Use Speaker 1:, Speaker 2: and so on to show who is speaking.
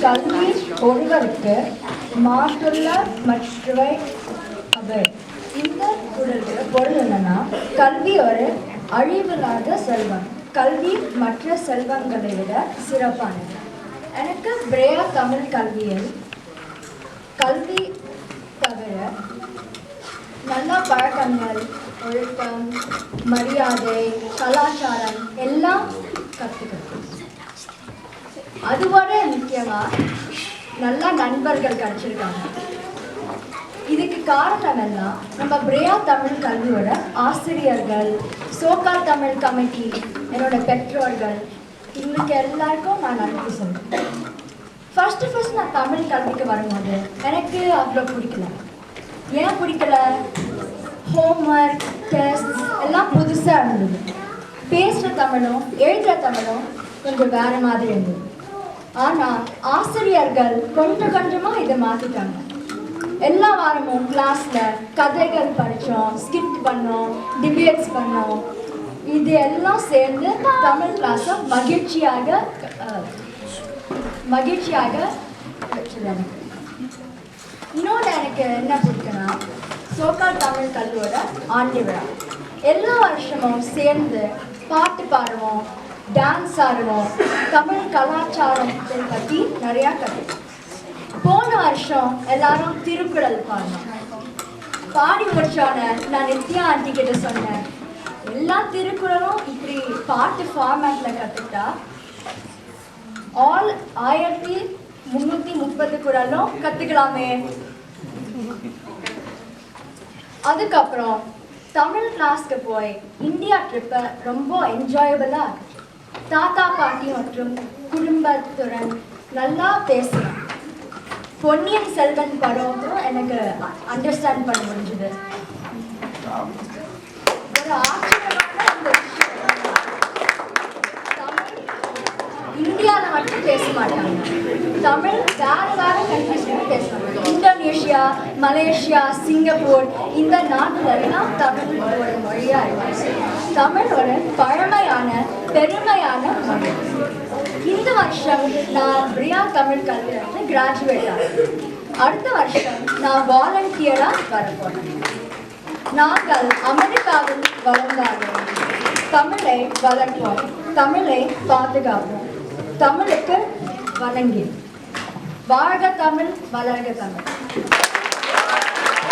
Speaker 1: கல்வி ஒருவருக்கு மாற்றுள்ள மற்றவை அவை. இந்த குரலுக்கு பொருள் என்னன்னா, கல்வி ஒரு அழிவில்லாத செல்வம். கல்வி மற்ற செல்வங்களை விட சிறப்பானது. எனக்கு பிரேயா தமிழ் கல்வியில் கல்வி தவிர நல்ல பழக்கங்கள், ஒழுக்கம், மரியாதை, கலாச்சாரம் எல்லாம் கற்றுக்கணும். அதுவோட முக்கியமாக நல்ல நண்பர்கள் கிடைச்சிருக்காங்க. இதுக்கு காரணம் எல்லாம் நம்ம பிரேயா தமிழ் கல்வியோட ஆசிரியர்கள், சோகா தமிழ் கமிட்டி, என்னோட பெற்றோர்கள், இவங்களுக்கு எல்லாருக்கும் நான் நன்றி சொல்றேன். ஃபர்ஸ்ட் நான் தமிழ் கல்விக்கு வரும்போது எனக்கு அவ்வளோ பிடிக்கல. ஏன் பிடிக்கல? ஹோம்ஒர்க், டெஸ்ட் எல்லாம் புதுசாக இருந்தது. பேசுகிற தமிழும் எழுதுகிற தமிழும் கொஞ்சம் வேறு மாதிரி இருந்தது. ஆனால் ஆசிரியர்கள் கொஞ்சம் கொஞ்சமாக இதை மாற்றிட்டாங்க. எல்லா வாரமும் கிளாஸில் கதைகள் படித்தோம், ஸ்கிட் பண்ணோம், டிபேட்ஸ் பண்ணோம். இது எல்லாம் சேர்ந்து தமிழ் கிளாஸை மகிழ்ச்சியாக வச்சுருந்தாங்க. இன்னொன்று எனக்கு என்ன பிடிக்குன்னா, சோகா தமிழ் கல்வியோட ஆண்டு விழா. எல்லா வருஷமும் சேர்ந்து பாட்டு பாடுவோம், டான்ஸ் ஆடுவோம், தமிழ் கலாச்சாரத்தை பற்றி நிறையா கற்றுக்கோம். போன வருஷம் எல்லாரும் திருக்குறள் பாடினோம். பாடி முடிச்சோன்னே நான் நித்யா ஆண்டி கிட்ட சொன்னேன், எல்லா திருக்குறளும் இப்படி பாட்டு ஃபார்மேட்டில் கற்றுக்கிட்டா ஆல் 1330 குறளும் கற்றுக்கலாமே. அதுக்கப்புறம் தமிழ் கிளாஸ்க்கு போய் இந்தியா ட்ரிப்பை ரொம்ப என்ஜாயபிளாக தாத்தா பாட்டி மற்றும் குடும்பத்துடன் நல்லா பேசலாம். பொன்னியின் செல்வன் படம் எனக்கு அண்டர்ஸ்டாண்ட் பண்ண முடிஞ்சது. ஒரு ஆச்சரியமான அந்த தமிழ் இந்தியாவில் மட்டும் பேச மாட்டாங்க. தமிழ் வேறு கண்ட்ரிஸ்லையும் பேசுவாங்க. இந்தோனேஷியா, மலேசியா, சிங்கப்பூர் இந்த நாட்டிலெல்லாம் தமிழ் ஒரு மொழியாக இருக்கு. தமிழ் ஒரு பழமையான பெருமையான மொழி. இந்த வருஷம் நான் பிரியா தமிழ் கல்வியிலிருந்து கிராஜுவேட் ஆகிறேன். அடுத்த வருஷம் நான் வாலண்டியராக வரப்போகிறேன். நாங்கள் அமெரிக்காவில் வளர்ந்தாலும் தமிழை வளர்ப்போம், தமிழை பாதுகாப்போம், தமிழுக்கு வணங்கி வாழ்க தமிழ், வளர்க தமிழ்.